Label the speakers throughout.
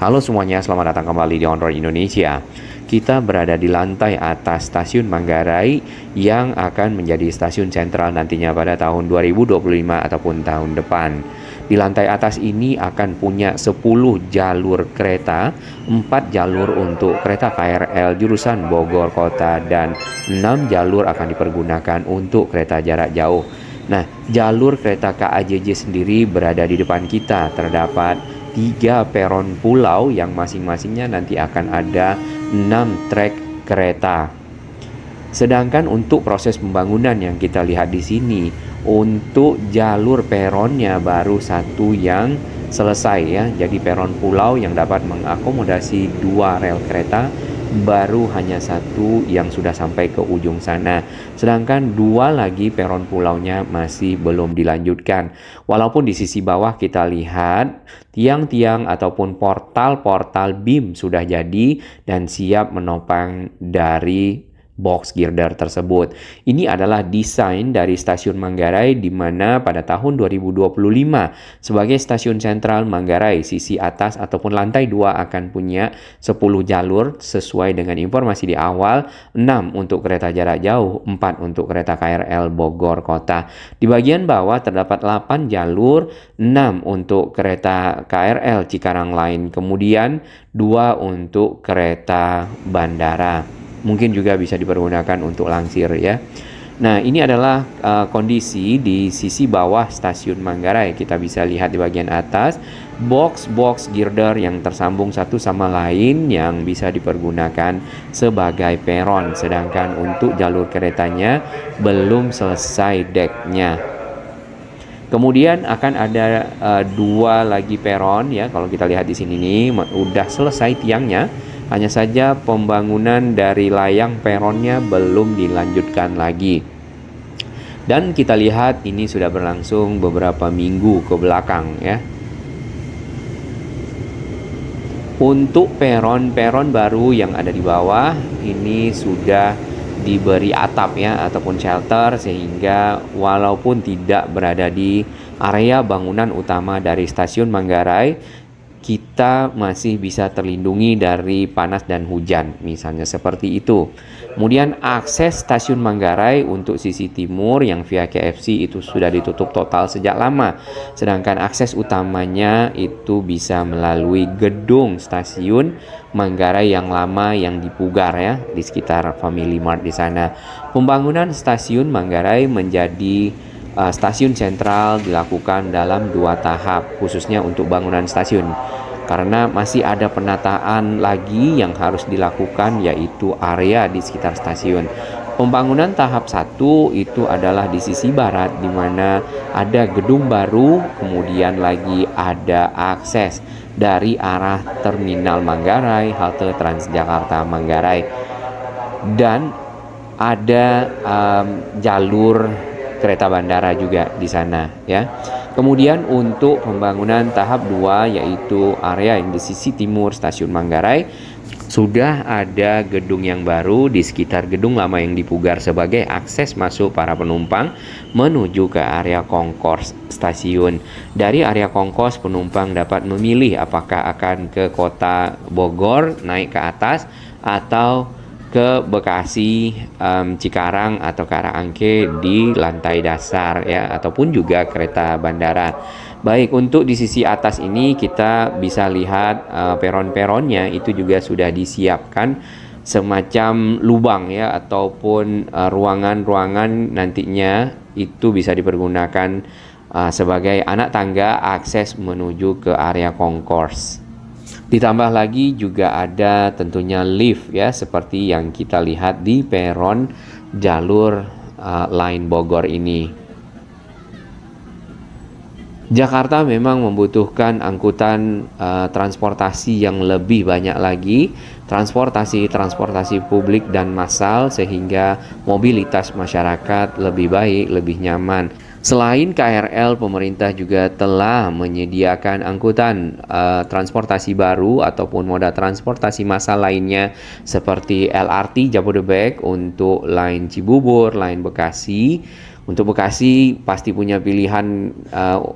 Speaker 1: Halo semuanya, selamat datang kembali di On Road Indonesia. Kita berada di lantai atas stasiun Manggarai yang akan menjadi stasiun sentral nantinya pada tahun 2025 ataupun tahun depan. Di lantai atas ini akan punya 10 jalur kereta, 4 jalur untuk kereta KRL jurusan Bogor Kota dan 6 jalur akan dipergunakan untuk kereta jarak jauh. Nah, jalur kereta KAJJ sendiri berada di depan kita. Terdapat 3 peron pulau yang masing-masingnya nanti akan ada 6 trek kereta. Sedangkan untuk proses pembangunan yang kita lihat di sini, untuk jalur peronnya baru satu yang selesai ya. Jadi peron pulau yang dapat mengakomodasi 2 rel kereta baru hanya satu yang sudah sampai ke ujung sana. Sedangkan 2 lagi peron pulaunya masih belum dilanjutkan. Walaupun di sisi bawah kita lihat tiang-tiang ataupun portal-portal BIM sudah jadi dan siap menopang dari box girder tersebut. Ini adalah desain dari stasiun Manggarai di mana pada tahun 2025 sebagai stasiun sentral Manggarai sisi atas ataupun lantai 2 akan punya 10 jalur sesuai dengan informasi di awal, 6 untuk kereta jarak jauh, 4 untuk kereta KRL Bogor Kota. Di bagian bawah terdapat 8 jalur, 6 untuk kereta KRL Cikarang Line, kemudian 2 untuk kereta bandara. Mungkin juga bisa dipergunakan untuk langsir ya. Nah, ini adalah kondisi di sisi bawah stasiun Manggarai. Kita bisa lihat di bagian atas box-box girder yang tersambung satu sama lain yang bisa dipergunakan sebagai peron. Sedangkan untuk jalur keretanya belum selesai deknya. Kemudian akan ada 2 lagi peron ya. Kalau kita lihat di sini nih udah selesai tiangnya. Hanya saja pembangunan dari layang peronnya belum dilanjutkan lagi. Dan kita lihat ini sudah berlangsung beberapa minggu ke belakang ya. Untuk peron-peron baru yang ada di bawah ini sudah diberi atap ya ataupun shelter sehingga walaupun tidak berada di area bangunan utama dari stasiun Manggarai, kita masih bisa terlindungi dari panas dan hujan, misalnya seperti itu. Kemudian akses stasiun Manggarai untuk sisi timur yang via KFC itu sudah ditutup total sejak lama. Sedangkan akses utamanya itu bisa melalui gedung stasiun Manggarai yang lama yang dipugar ya di sekitar Family Mart di sana. Pembangunan stasiun Manggarai menjadi stasiun sentral dilakukan dalam 2 tahap khususnya untuk bangunan stasiun karena masih ada penataan lagi yang harus dilakukan yaitu area di sekitar stasiun. Pembangunan tahap 1 itu adalah di sisi barat di mana ada gedung baru, kemudian lagi ada akses dari arah Terminal Manggarai, halte Transjakarta Manggarai, dan ada jalur kereta bandara juga di sana ya. Kemudian untuk pembangunan tahap 2 yaitu area yang di sisi timur stasiun Manggarai sudah ada gedung yang baru di sekitar gedung lama yang dipugar sebagai akses masuk para penumpang menuju ke area konkors stasiun. Dari area konkos penumpang dapat memilih apakah akan ke kota Bogor naik ke atas atau ke Bekasi, Cikarang atau Karangangke di lantai dasar ya ataupun juga kereta bandara. Baik, untuk di sisi atas ini kita bisa lihat peron-peronnya itu juga sudah disiapkan semacam lubang ya ataupun ruangan-ruangan nantinya itu bisa dipergunakan sebagai anak tangga akses menuju ke area konkors. Ditambah lagi juga ada tentunya lift ya seperti yang kita lihat di peron jalur line Bogor ini. Jakarta memang membutuhkan angkutan transportasi yang lebih banyak lagi, transportasi publik dan massal sehingga mobilitas masyarakat lebih baik, lebih nyaman. Selain KRL, pemerintah juga telah menyediakan angkutan transportasi baru ataupun moda transportasi massal lainnya seperti LRT Jabodebek untuk line Cibubur, line Bekasi, Untuk Bekasi pasti punya pilihan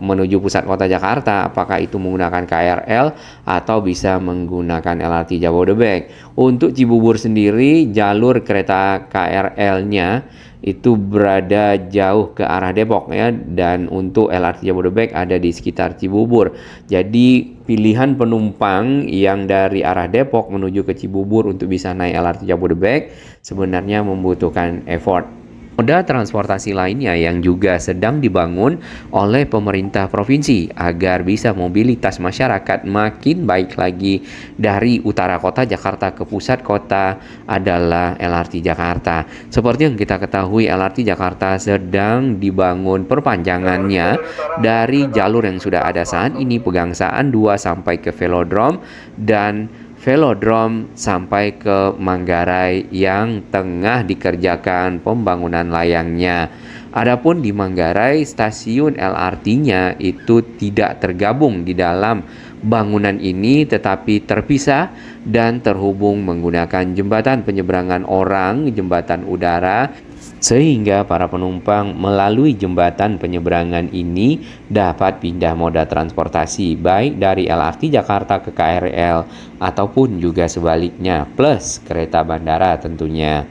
Speaker 1: menuju pusat kota Jakarta, apakah itu menggunakan KRL atau bisa menggunakan LRT Jabodebek. Untuk Cibubur sendiri, jalur kereta KRL-nya itu berada jauh ke arah Depok ya, dan untuk LRT Jabodebek ada di sekitar Cibubur. Jadi pilihan penumpang yang dari arah Depok menuju ke Cibubur untuk bisa naik LRT Jabodebek sebenarnya membutuhkan effort. Moda transportasi lainnya yang juga sedang dibangun oleh pemerintah provinsi agar bisa mobilitas masyarakat makin baik lagi dari utara kota Jakarta ke pusat kota adalah LRT Jakarta. Seperti yang kita ketahui, LRT Jakarta sedang dibangun perpanjangannya dari jalur yang sudah ada saat ini, Pegangsaan 2 sampai ke Velodrome, dan Velodrome sampai ke Manggarai yang tengah dikerjakan pembangunan layangnya. Adapun di Manggarai, stasiun LRT-nya itu tidak tergabung di dalam bangunan ini, tetapi terpisah dan terhubung menggunakan jembatan penyeberangan orang, jembatan udara, sehingga para penumpang melalui jembatan penyeberangan ini dapat pindah moda transportasi baik dari LRT Jakarta ke KRL ataupun juga sebaliknya, plus kereta bandara tentunya.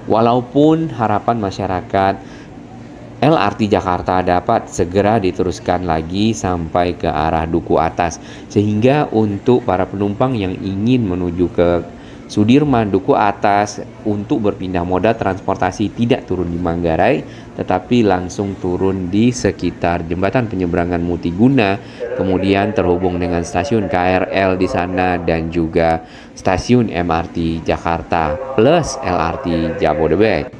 Speaker 1: Walaupun harapan masyarakat LRT Jakarta dapat segera diteruskan lagi sampai ke arah Duku Atas, sehingga untuk para penumpang yang ingin menuju ke Sudirman, Duku Atas untuk berpindah moda transportasi tidak turun di Manggarai, tetapi langsung turun di sekitar jembatan penyeberangan Multiguna, kemudian terhubung dengan stasiun KRL di sana dan juga stasiun MRT Jakarta plus LRT Jabodebek.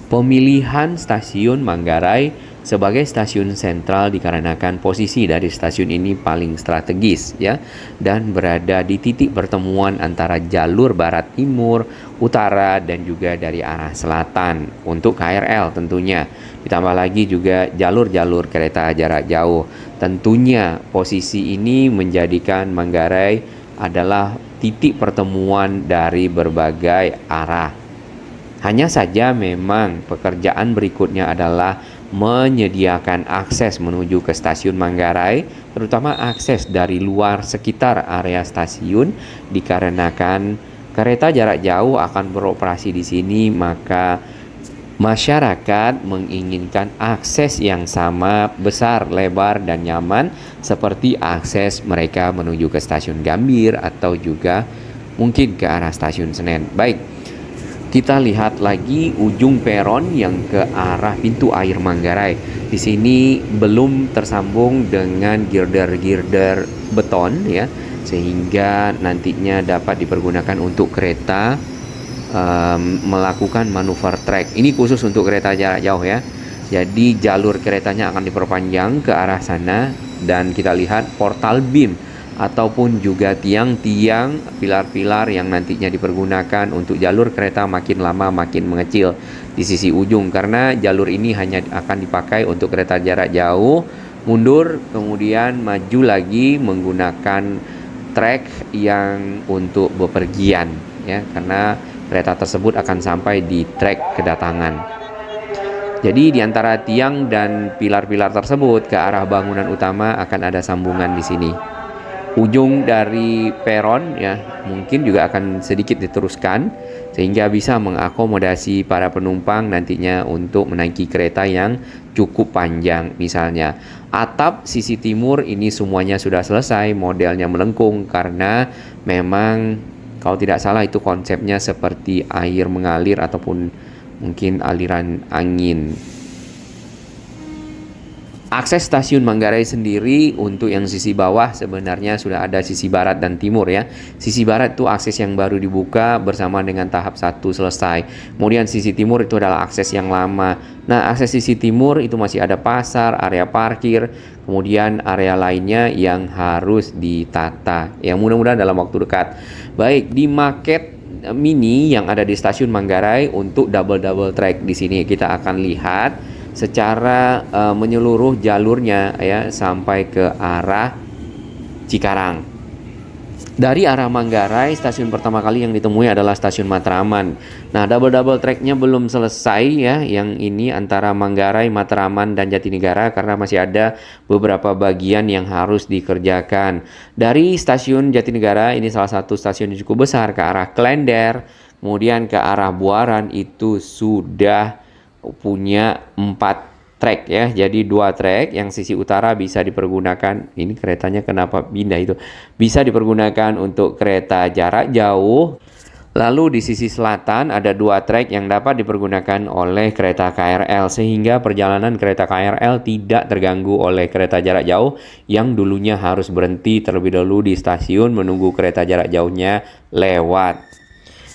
Speaker 1: Pemilihan stasiun Manggarai sebagai stasiun sentral dikarenakan posisi dari stasiun ini paling strategis ya, dan berada di titik pertemuan antara jalur barat timur, utara dan juga dari arah selatan untuk KRL tentunya. Ditambah lagi juga jalur-jalur kereta jarak jauh. Tentunya posisi ini menjadikan Manggarai adalah titik pertemuan dari berbagai arah. Hanya saja memang pekerjaan berikutnya adalah menyediakan akses menuju ke stasiun Manggarai, terutama akses dari luar sekitar area stasiun, dikarenakan kereta jarak jauh akan beroperasi di sini, maka masyarakat menginginkan akses yang sama, besar, lebar, dan nyaman seperti akses mereka menuju ke stasiun Gambir atau juga mungkin ke arah stasiun Senen. Baik, kita lihat lagi ujung peron yang ke arah pintu air Manggarai. Di sini belum tersambung dengan girder-girder beton ya, sehingga nantinya dapat dipergunakan untuk kereta melakukan manuver trek. Ini khusus untuk kereta jarak jauh ya. Jadi jalur keretanya akan diperpanjang ke arah sana, dan kita lihat portal beam ataupun juga tiang-tiang pilar-pilar yang nantinya dipergunakan untuk jalur kereta makin lama makin mengecil di sisi ujung, karena jalur ini hanya akan dipakai untuk kereta jarak jauh, mundur kemudian maju lagi menggunakan trek yang untuk bepergian ya, karena kereta tersebut akan sampai di trek kedatangan. Jadi di antara tiang dan pilar-pilar tersebut ke arah bangunan utama akan ada sambungan di sini. Ujung dari peron ya mungkin juga akan sedikit diteruskan sehingga bisa mengakomodasi para penumpang nantinya untuk menaiki kereta yang cukup panjang. Misalnya atap sisi timur ini semuanya sudah selesai, modelnya melengkung karena memang kalau tidak salah itu konsepnya seperti air mengalir ataupun mungkin aliran angin. Akses stasiun Manggarai sendiri untuk yang sisi bawah sebenarnya sudah ada sisi barat dan timur ya. Sisi barat itu akses yang baru dibuka bersama dengan tahap 1 selesai. Kemudian sisi timur itu adalah akses yang lama. Nah, akses sisi timur itu masih ada pasar, area parkir, kemudian area lainnya yang harus ditata. Yang mudah-mudahan dalam waktu dekat. Baik, di market mini yang ada di stasiun Manggarai untuk double track di sini kita akan lihat secara menyeluruh jalurnya ya sampai ke arah Cikarang. Dari arah Manggarai, stasiun pertama kali yang ditemui adalah stasiun Matraman. Nah, double tracknya belum selesai ya, yang ini antara Manggarai, Matraman, dan Jatinegara karena masih ada beberapa bagian yang harus dikerjakan. Dari stasiun Jatinegara, ini salah satu stasiun yang cukup besar, ke arah Klender, kemudian ke arah Buaran itu sudah punya 4 track ya, jadi 2 track. Yang sisi utara bisa dipergunakan, ini keretanya kenapa pindah itu, bisa dipergunakan untuk kereta jarak jauh. Lalu di sisi selatan ada 2 track yang dapat dipergunakan oleh kereta KRL, sehingga perjalanan kereta KRL tidak terganggu oleh kereta jarak jauh yang dulunya harus berhenti terlebih dahulu di stasiun menunggu kereta jarak jauhnya lewat.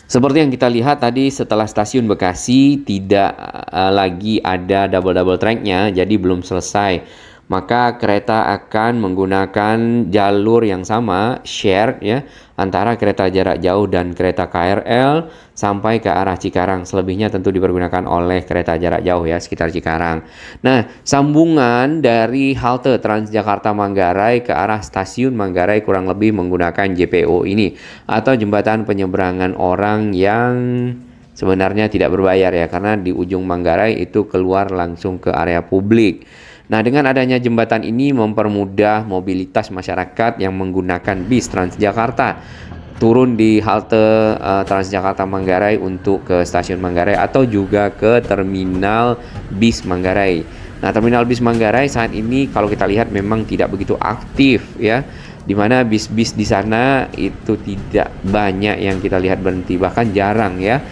Speaker 1: Seperti yang kita lihat tadi, setelah stasiun Bekasi tidak lagi ada double tracknya, jadi belum selesai. Maka kereta akan menggunakan jalur yang sama, shared ya, antara kereta jarak jauh dan kereta KRL sampai ke arah Cikarang. Selebihnya tentu dipergunakan oleh kereta jarak jauh ya, sekitar Cikarang. Nah, sambungan dari halte Transjakarta Manggarai ke arah stasiun Manggarai kurang lebih menggunakan JPO ini, atau jembatan penyeberangan orang yang sebenarnya tidak berbayar ya, karena di ujung Manggarai itu keluar langsung ke area publik. Nah, dengan adanya jembatan ini mempermudah mobilitas masyarakat yang menggunakan bis Transjakarta turun di halte Transjakarta Manggarai untuk ke stasiun Manggarai atau juga ke terminal bis Manggarai. Nah, terminal bis Manggarai saat ini kalau kita lihat memang tidak begitu aktif ya, di mana bis-bis di sana itu tidak banyak yang kita lihat berhenti, bahkan jarang ya.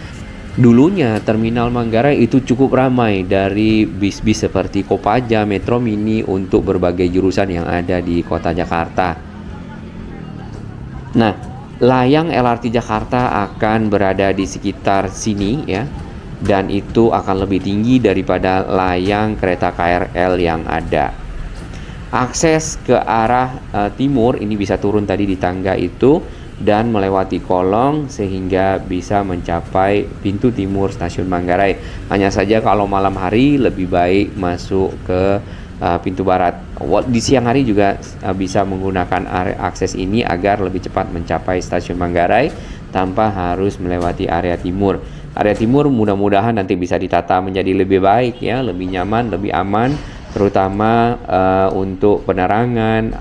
Speaker 1: Dulunya terminal Manggarai itu cukup ramai dari bis-bis seperti Kopaja, Metro Mini untuk berbagai jurusan yang ada di kota Jakarta. Nah, layang LRT Jakarta akan berada di sekitar sini ya, dan itu akan lebih tinggi daripada layang kereta KRL yang ada. Akses ke arah timur ini bisa turun tadi di tangga itu dan melewati kolong sehingga bisa mencapai pintu timur stasiun Manggarai. Hanya saja kalau malam hari lebih baik masuk ke pintu barat. Di siang hari juga bisa menggunakan akses ini agar lebih cepat mencapai stasiun Manggarai tanpa harus melewati area timur. Area timur mudah-mudahan nanti bisa ditata menjadi lebih baik ya, lebih nyaman, lebih aman, terutama untuk penerangan,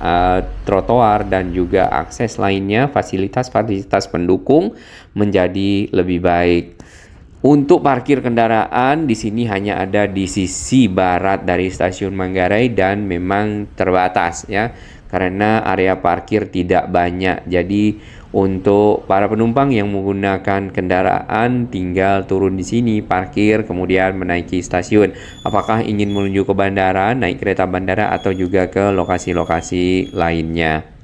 Speaker 1: trotoar dan juga akses lainnya, fasilitas-fasilitas pendukung menjadi lebih baik. Untuk parkir kendaraan di sini hanya ada di sisi barat dari stasiun Manggarai dan memang terbatas ya, karena area parkir tidak banyak. Jadi untuk para penumpang yang menggunakan kendaraan tinggal turun di sini, parkir, kemudian menaiki stasiun. Apakah ingin menuju ke bandara, naik kereta bandara atau juga ke lokasi-lokasi lainnya.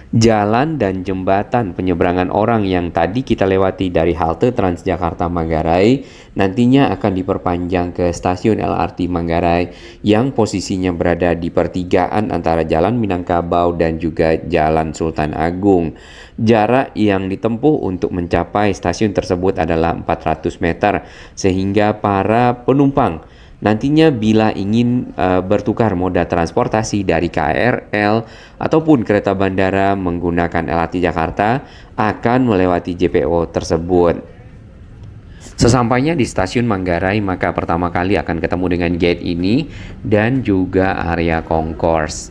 Speaker 1: Jalan dan jembatan penyeberangan orang yang tadi kita lewati dari halte Transjakarta Manggarai nantinya akan diperpanjang ke stasiun LRT Manggarai yang posisinya berada di pertigaan antara Jalan Minangkabau dan juga Jalan Sultan Agung. Jarak yang ditempuh untuk mencapai stasiun tersebut adalah 400 meter, sehingga para penumpang nantinya bila ingin bertukar moda transportasi dari KRL ataupun kereta bandara menggunakan LRT Jakarta akan melewati JPO tersebut. Sesampainya di stasiun Manggarai, maka pertama kali akan ketemu dengan gate ini dan juga area concourse.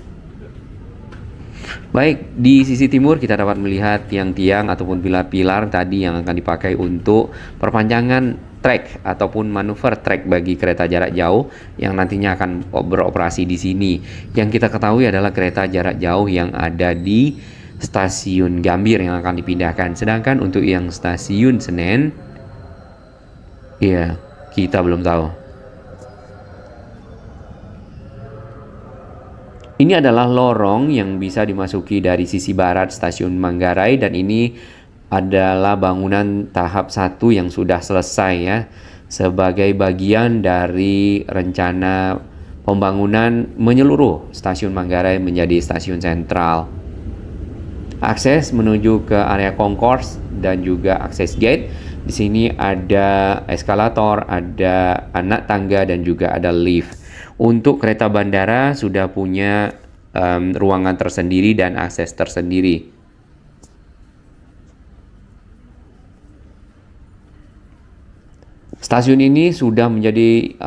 Speaker 1: Baik, di sisi timur kita dapat melihat tiang-tiang ataupun pilar-pilar tadi yang akan dipakai untuk perpanjangan trek ataupun manuver trek bagi kereta jarak jauh yang nantinya akan beroperasi di sini. Yang kita ketahui adalah kereta jarak jauh yang ada di stasiun Gambir yang akan dipindahkan. Sedangkan untuk yang stasiun Senen, ya kita belum tahu. Ini adalah lorong yang bisa dimasuki dari sisi barat stasiun Manggarai, dan ini adalah bangunan tahap 1 yang sudah selesai ya, sebagai bagian dari rencana pembangunan menyeluruh stasiun Manggarai menjadi stasiun sentral. Akses menuju ke area concourse dan juga akses gate. Di sini ada eskalator, ada anak tangga dan juga ada lift. Untuk kereta bandara sudah punya ruangan tersendiri dan akses tersendiri. Stasiun ini sudah menjadi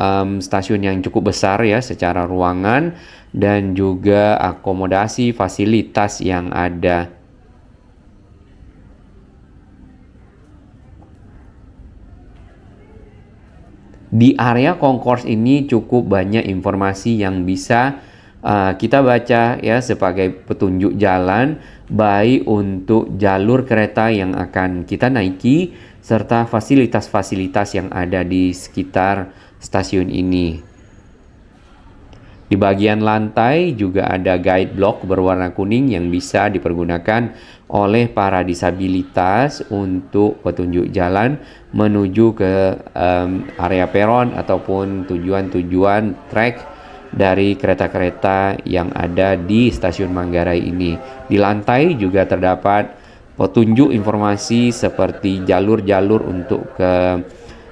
Speaker 1: stasiun yang cukup besar ya secara ruangan dan juga akomodasi fasilitas yang ada. Di area concourse ini cukup banyak informasi yang bisa kita baca ya sebagai petunjuk jalan, baik untuk jalur kereta yang akan kita naiki serta fasilitas-fasilitas yang ada di sekitar stasiun ini. Di bagian lantai juga ada guide block berwarna kuning yang bisa dipergunakan oleh para disabilitas untuk petunjuk jalan menuju ke area peron ataupun tujuan-tujuan trek dari kereta-kereta yang ada di stasiun Manggarai ini. Di lantai juga terdapat petunjuk informasi seperti jalur-jalur untuk ke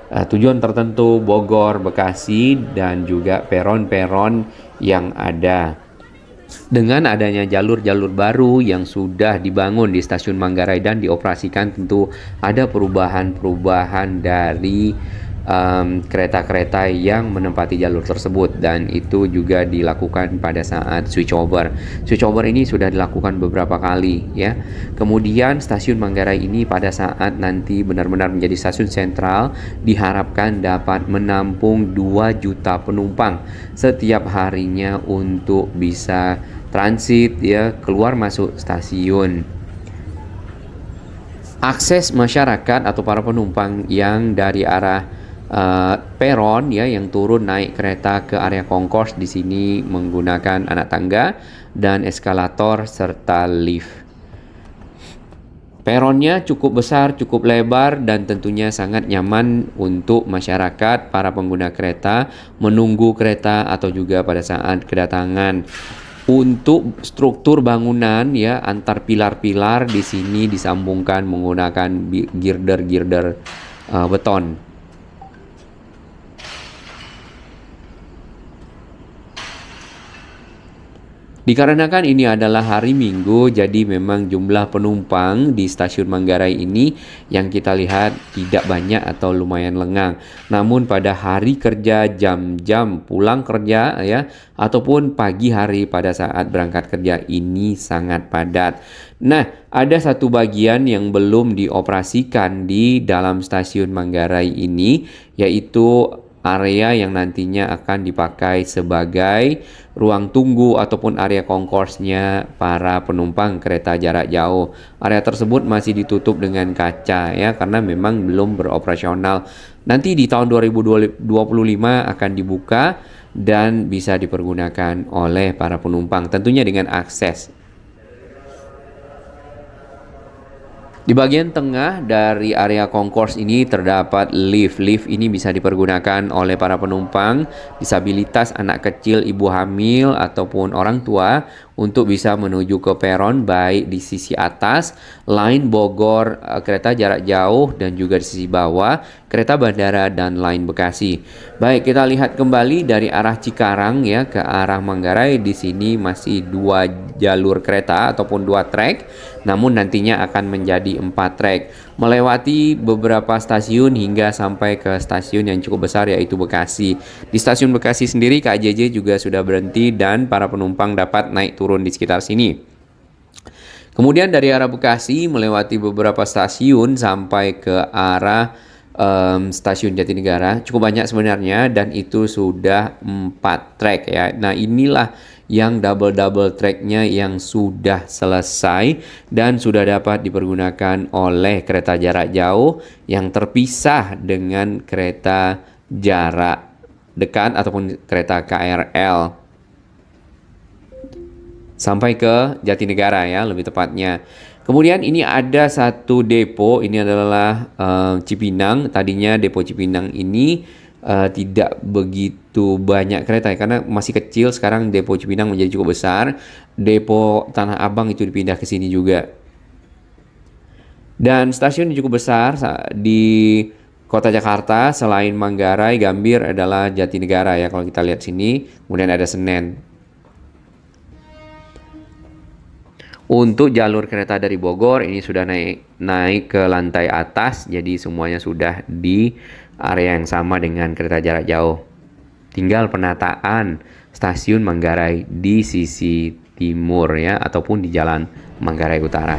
Speaker 1: tujuan tertentu, Bogor, Bekasi, dan juga peron-peron yang ada. Dengan adanya jalur-jalur baru yang sudah dibangun di stasiun Manggarai dan dioperasikan, tentu ada perubahan-perubahan dari kereta-kereta yang menempati jalur tersebut, dan itu juga dilakukan pada saat switch over. Switch over ini sudah dilakukan beberapa kali ya. Kemudian stasiun Manggarai ini pada saat nanti benar-benar menjadi stasiun sentral diharapkan dapat menampung 2 juta penumpang setiap harinya untuk bisa transit ya keluar masuk stasiun. Akses masyarakat atau para penumpang yang dari arah peron ya yang turun naik kereta ke area concourse di sini menggunakan anak tangga dan eskalator serta lift. Peronnya cukup besar, cukup lebar dan tentunya sangat nyaman untuk masyarakat, para pengguna kereta menunggu kereta atau juga pada saat kedatangan. Untuk struktur bangunan ya antar pilar-pilar di sini disambungkan menggunakan girder-girder beton. Dikarenakan ini adalah hari Minggu, jadi memang jumlah penumpang di stasiun Manggarai ini yang kita lihat tidak banyak atau lumayan lengang. Namun pada hari kerja, jam-jam pulang kerja ya, ataupun pagi hari pada saat berangkat kerja ini sangat padat. Nah, ada satu bagian yang belum dioperasikan di dalam stasiun Manggarai ini, yaitu area yang nantinya akan dipakai sebagai ruang tunggu ataupun area concourse-nya para penumpang kereta jarak jauh. Area tersebut masih ditutup dengan kaca ya karena memang belum beroperasional. Nanti di tahun 2025 akan dibuka dan bisa dipergunakan oleh para penumpang tentunya dengan akses. Di bagian tengah dari area concourse ini terdapat lift. Lift ini bisa dipergunakan oleh para penumpang disabilitas, anak kecil, ibu hamil, ataupun orang tua untuk bisa menuju ke peron baik di sisi atas, line Bogor, kereta jarak jauh, dan juga di sisi bawah, kereta bandara dan line Bekasi. Baik, kita lihat kembali dari arah Cikarang ya ke arah Manggarai. Di sini masih 2 jalur kereta ataupun 2 trek, namun nantinya akan menjadi 4 trek melewati beberapa stasiun hingga sampai ke stasiun yang cukup besar yaitu Bekasi. Di stasiun Bekasi sendiri KJJ juga sudah berhenti dan para penumpang dapat naik turun di sekitar sini. Kemudian dari arah Bekasi melewati beberapa stasiun sampai ke arah stasiun Jatinegara, cukup banyak sebenarnya, dan itu sudah 4 trek ya. Nah, inilah yang double tracknya yang sudah selesai dan sudah dapat dipergunakan oleh kereta jarak jauh yang terpisah dengan kereta jarak dekat ataupun kereta KRL sampai ke Jatinegara ya lebih tepatnya. Kemudian ini ada satu depo, ini adalah Cipinang. Tadinya depo Cipinang ini tidak begitu banyak kereta ya, karena masih kecil. Sekarang depo Cipinang menjadi cukup besar. Depo Tanah Abang itu dipindah ke sini juga. Dan stasiun cukup besar di Kota Jakarta. Selain Manggarai, Gambir adalah Jatinegara ya kalau kita lihat sini. Kemudian ada Senen. Untuk jalur kereta dari Bogor ini sudah naik ke lantai atas, jadi semuanya sudah di area yang sama dengan kereta jarak jauh. Tinggal penataan stasiun Manggarai di sisi timur ya, ataupun di Jalan Manggarai Utara.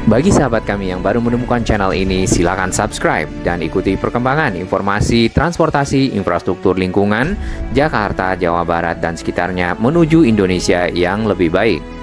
Speaker 1: Bagi sahabat kami yang baru menemukan channel ini, silakan subscribe dan ikuti perkembangan informasi transportasi infrastruktur lingkungan Jakarta, Jawa Barat, dan sekitarnya menuju Indonesia yang lebih baik.